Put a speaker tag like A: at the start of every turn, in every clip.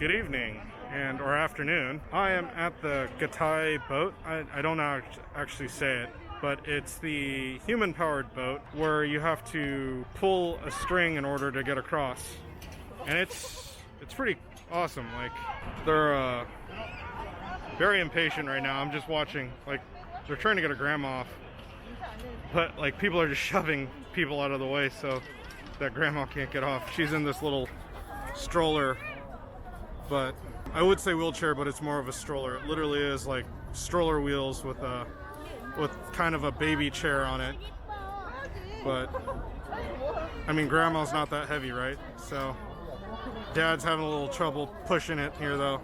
A: good evening and or afternoon. I am at the Gaetbae boat. I don't actually say it, but it's the human-powered boat where you have to pull a string in order to get across, and it's pretty awesome. Like, they're very impatient right now. I'm just watching. Like, they're trying to get a grandma off, but like people are just shoving people out of the way so that grandma can't get off. She's in this little stroller, but I would say wheelchair, but it's more of a stroller. It literally is like stroller wheels with kind of a baby chair on it. But I mean, grandma's not that heavy, right? So dad's having a little trouble pushing it here though.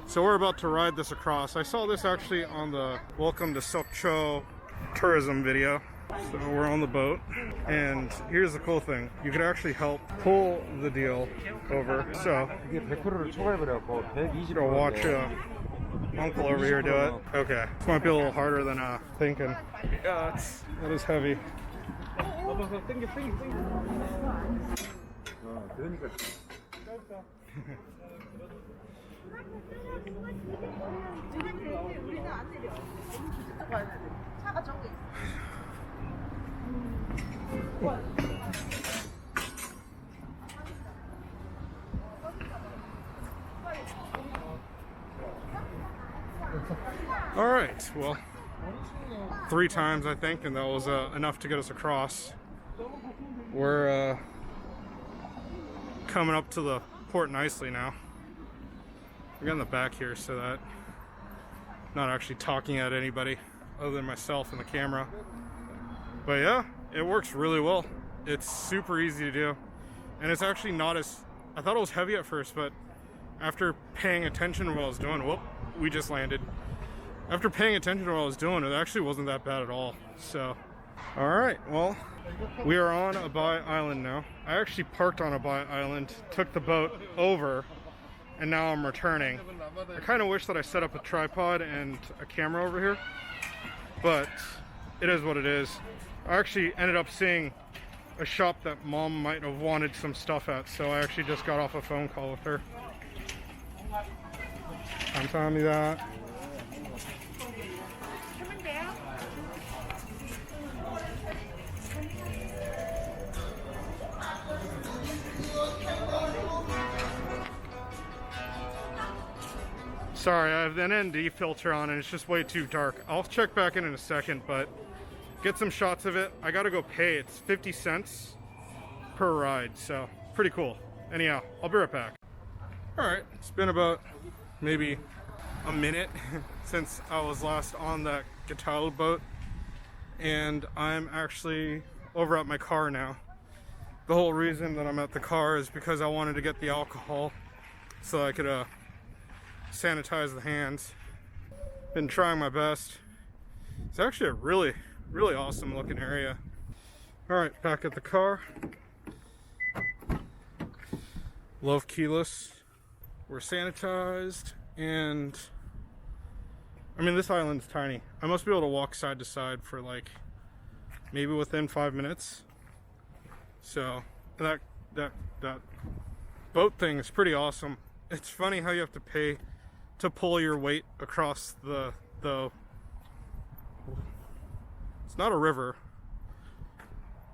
A: So we're about to ride this across. I saw this actually on the Welcome to Sokcho tourism video. So we're on the boat, and here's the cool thing. You could actually help pull the deal over. So go watch uncle over here do it. Okay, this might be a little harder than thinking. Yeah, that is heavy. All right, well, 3 times I think, and that was enough to get us across. We're coming up to the port nicely now. We're getting the back here so that I'm not actually talking at anybody other than myself and the camera. But yeah, it works really well. It's super easy to do, and it's actually not as, I thought it was heavy at first, but after paying attention to what I was doing, whoop, we just landed. After paying attention to what I was doing, it actually wasn't that bad at all. So, all right, well, we are on Abai Island now. I actually parked on Abai Island, took the boat over, and now I'm returning. I kind of wish that I set up a tripod and a camera over here, but it is what it is. I actually ended up seeing a shop that mom might have wanted some stuff at, so I actually just got off a phone call with her. I'm telling you that. Sorry, I have the ND filter on and it's just way too dark. I'll check back in a second, but get some shots of it. I gotta go pay. It's 50 cents per ride, so pretty cool. Anyhow, I'll be right back. All right, it's been about maybe a minute since I was last on that Gaetbae boat, and I'm actually over at my car now. The whole reason that I'm at the car is because I wanted to get the alcohol so I could sanitize the hands. Been trying my best. It's actually a really awesome looking area. All right, back at the car. Love keyless. We're sanitized, and I mean, this island's tiny. I must be able to walk side to side for like maybe within 5 minutes. So that boat thing is pretty awesome. It's funny how you have to pay to pull your weight across the it's not a river,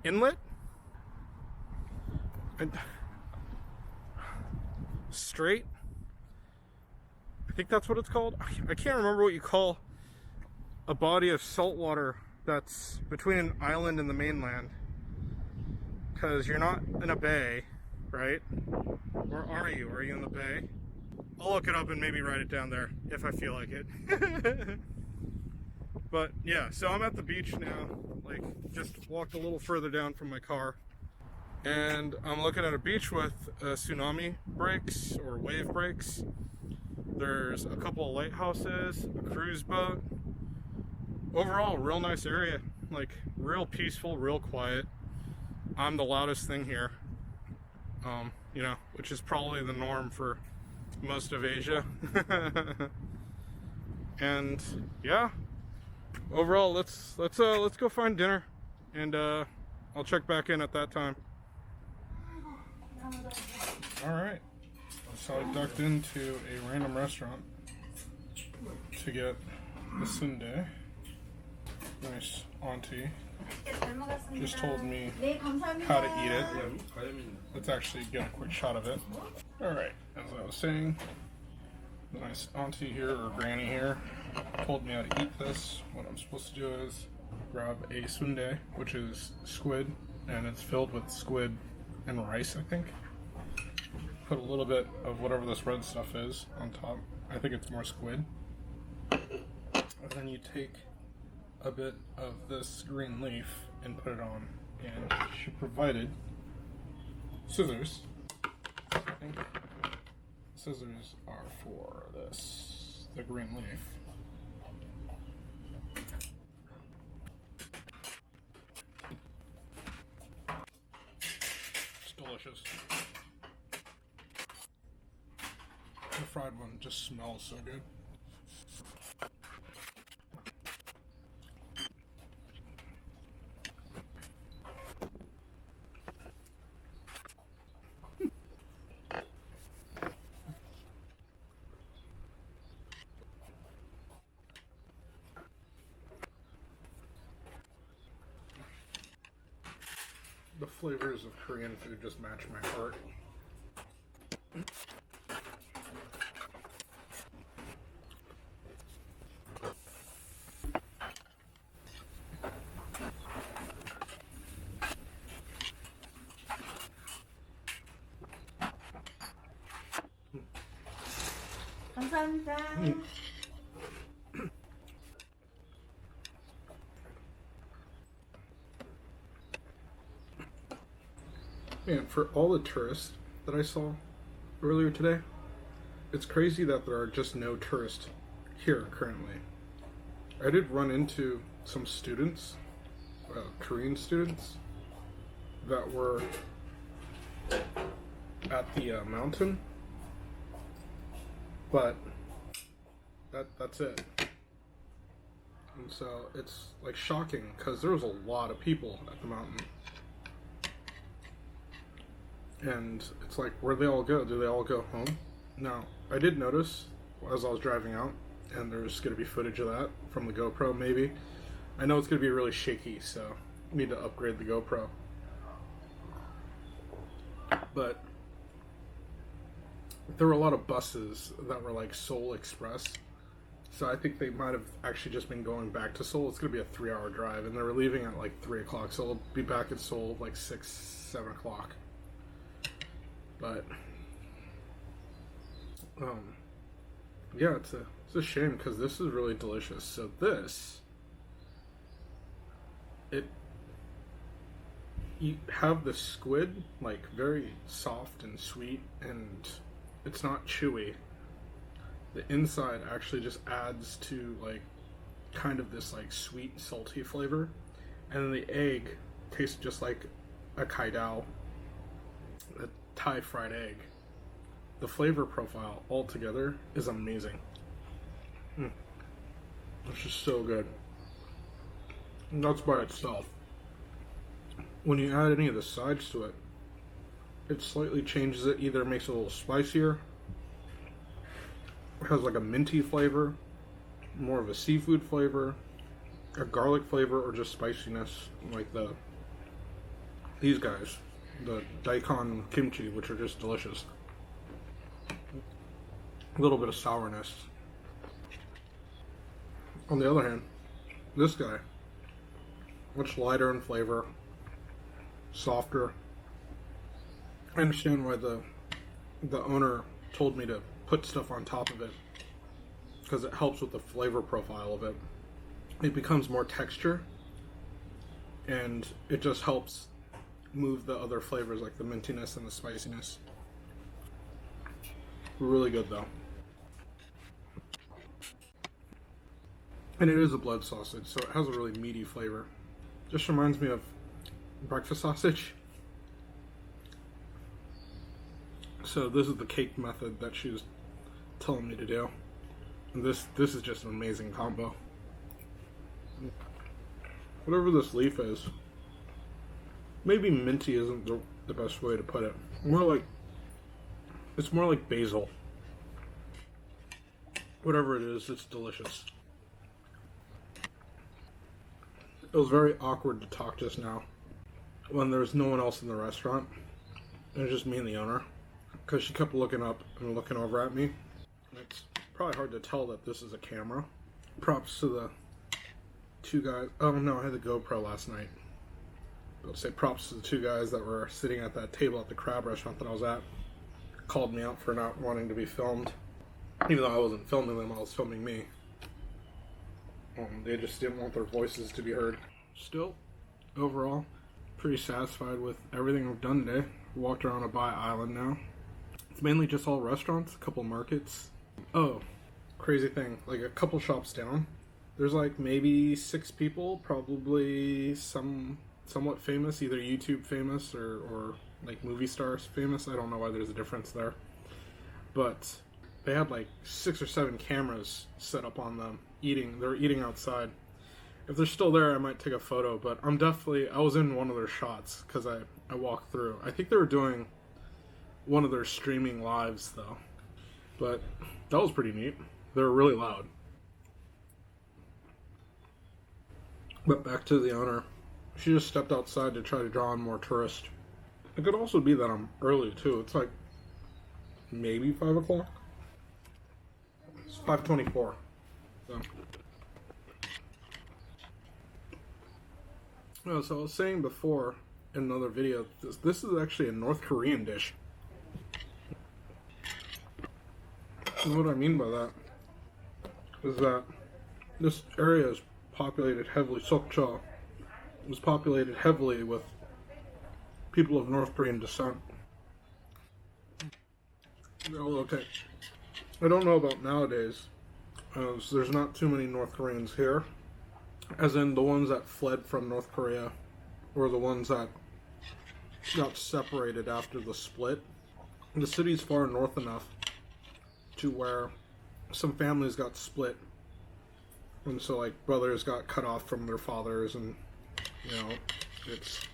A: inlet, and strait. I think that's what it's called. I can't remember what you call a body of salt water that's between an island and the mainland, because you're not in a bay, right? Or are you? Are you in the bay? I'll look it up and maybe write it down there if I feel like it. But yeah, so I'm at the beach now, like just walked a little further down from my car, and I'm looking at a beach with tsunami breaks or wave breaks. There's a couple of lighthouses, a cruise boat. Overall, real nice area, like real peaceful, real quiet. I'm the loudest thing here, you know, which is probably the norm for most of Asia. And yeah, overall, let's go find dinner, and I'll check back in at that time. All right, So I ducked into a random restaurant to get the sundae. Nice auntie just told me how to eat it. Let's actually get a quick shot of it. Alright, as I was saying, the nice auntie here, or granny here, told me how to eat this. What I'm supposed to do is grab a sundae, which is squid, and it's filled with squid and rice, I think. Put a little bit of whatever this red stuff is on top. I think it's more squid. And then you take a bit of this green leaf and put it on. And she provided scissors. I think scissors are for this, the green leaf. It's delicious. The fried one just smells so good. The flavors of Korean food just match my heart.
B: 감사합니다.
A: Man, for all the tourists that I saw earlier today, it's crazy that there are just no tourists here currently. I did run into some students, Korean students, that were at the mountain, but that's it. And so it's like shocking because there was a lot of people at the mountain. And it's like, where'd they all go? Do they all go home? Now, I did notice as I was driving out, and there's going to be footage of that from the GoPro, maybe. I know it's going to be really shaky, so I need to upgrade the GoPro. But there were a lot of buses that were like Seoul Express. So I think they might have actually just been going back to Seoul. It's going to be a 3-hour drive, and they were leaving at like 3 o'clock, so they'll be back at Seoul like 6, 7 o'clock. But yeah, it's a shame because this is really delicious. So this, you have the squid like very soft and sweet, and it's not chewy. The inside actually just adds to like kind of this like sweet salty flavor, and then the egg tastes just like a kai dao, a Thai fried egg. The flavor profile altogether is amazing. It's just so good. And that's by itself. When you add any of the sides to it, it slightly changes it. Either makes it a little spicier, it has like a minty flavor, more of a seafood flavor, a garlic flavor, or just spiciness, like these guys, the daikon kimchi, which are just delicious. A little bit of sourness. On the other hand, this guy, much lighter in flavor, softer. I understand why the owner told me to put stuff on top of it, because it helps with the flavor profile of it. It becomes more texture, and it just helps move the other flavors like the mintiness and the spiciness. Really good though. And it is a blood sausage, so it has a really meaty flavor. Just reminds me of breakfast sausage. So this is the cake method that she was telling me to do. And this is just an amazing combo. Whatever this leaf is, maybe minty isn't the best way to put it. More like
C: It's more like basil. Whatever it is, it's delicious. It was very awkward to talk just now when there was no one else in the restaurant. It was just me and the owner, because she kept looking up and looking over at me. And it's probably hard to tell that this is a camera. Props to the two guys. Oh no, I had the GoPro last night. I'll say props to the two guys that were sitting at that table at the crab restaurant that I was at. Called me out for not wanting to be filmed. Even though I wasn't filming them, I was filming me. They just didn't want their voices to be heard. Still, overall, pretty satisfied with everything I've done today. Walked around Abai Island now. It's mainly just all restaurants, a couple markets. Oh, crazy thing, like a couple shops down, there's like maybe 6 people, probably somewhat famous, either YouTube famous or like movie stars famous. I don't know why there's a difference there. But they had like 6 or 7 cameras set up on them eating. They're eating outside. If they're still there, I might take a photo, but I was in one of their shots because I walked through. I think they were doing one of their streaming lives though. But that was pretty neat. They were really loud. But back to the owner. She just stepped outside to try to draw in more tourists. It could also be that I'm early too. It's like maybe 5 o'clock. It's 5:24. So. Oh, so I was saying before in another video, this is actually a North Korean dish. And what I mean by that is that this area is populated heavily. Sokcho was populated heavily with people of North Korean descent. Oh, okay. I don't know about nowadays, as there's not too many North Koreans here. As in the ones that fled from North Korea, or the ones that got separated after the split. The city's far north enough to where some families got split. And so, like, brothers got cut off from their fathers, and, you know, it's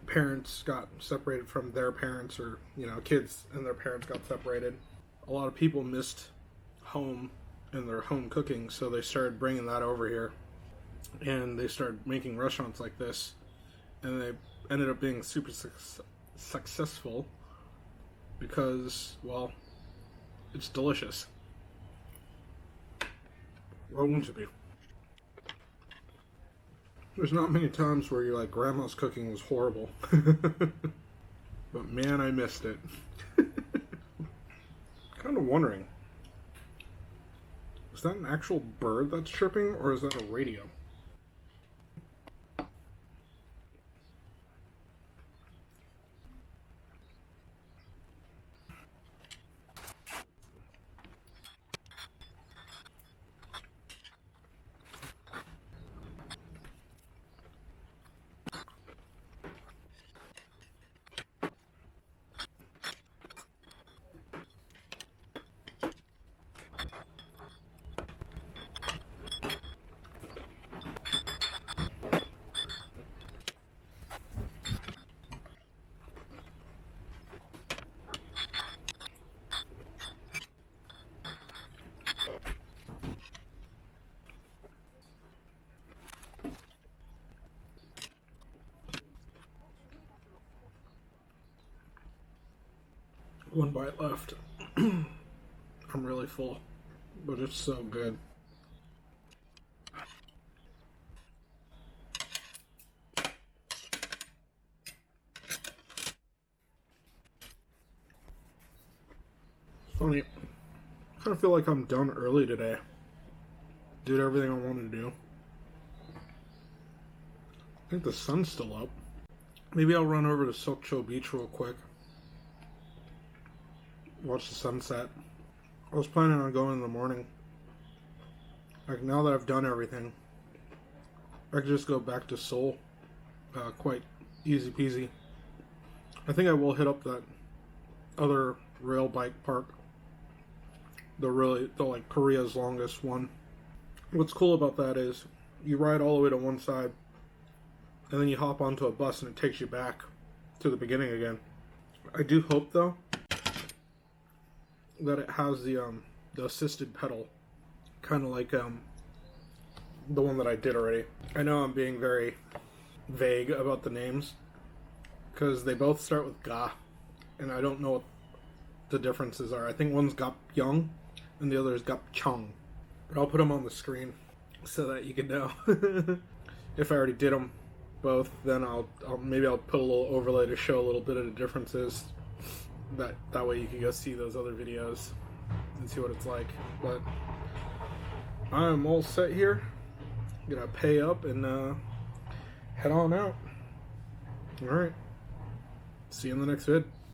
C: parents got separated from their parents, or, you know, kids and their parents got separated. A lot of people missed home and their home cooking, so they started bringing that over here. And they started making restaurants like this, and they ended up being super successful because, well, it's delicious. Why wouldn't it be? There's not many times where you're like, grandma's cooking was horrible. But man, I missed it. Kind of wondering, is that an actual bird that's chirping, or is that a radio? One bite left. I'm really full, but it's so good. It's funny. I kind of feel like I'm done early today. Did everything I wanted to do. I think the sun's still up. Maybe I'll run over to Sokcho Beach real quick. Watch the sunset. I was planning on going in the morning. Like, now that I've done everything, I could just go back to Seoul. Quite easy peasy. I think I will hit up that other rail bike park. The like Korea's longest one. What's cool about that is you ride all the way to one side, and then you hop onto a bus and it takes you back to the beginning again. I do hope though that it has the assisted pedal, kind of like the one that I did already. I know I'm being very vague about the names because they both start with Ga, and I don't know what the differences are. I think one's Gapyeong and the other is Gapchong. But I'll put them on the screen so that you can know. If I already did them both, then I'll maybe I'll put a little overlay to show a little bit of the differences. That way you can go see those other videos and see what it's like. But I'm all set here. Gonna pay up and head on out. Alright. See you in the next vid.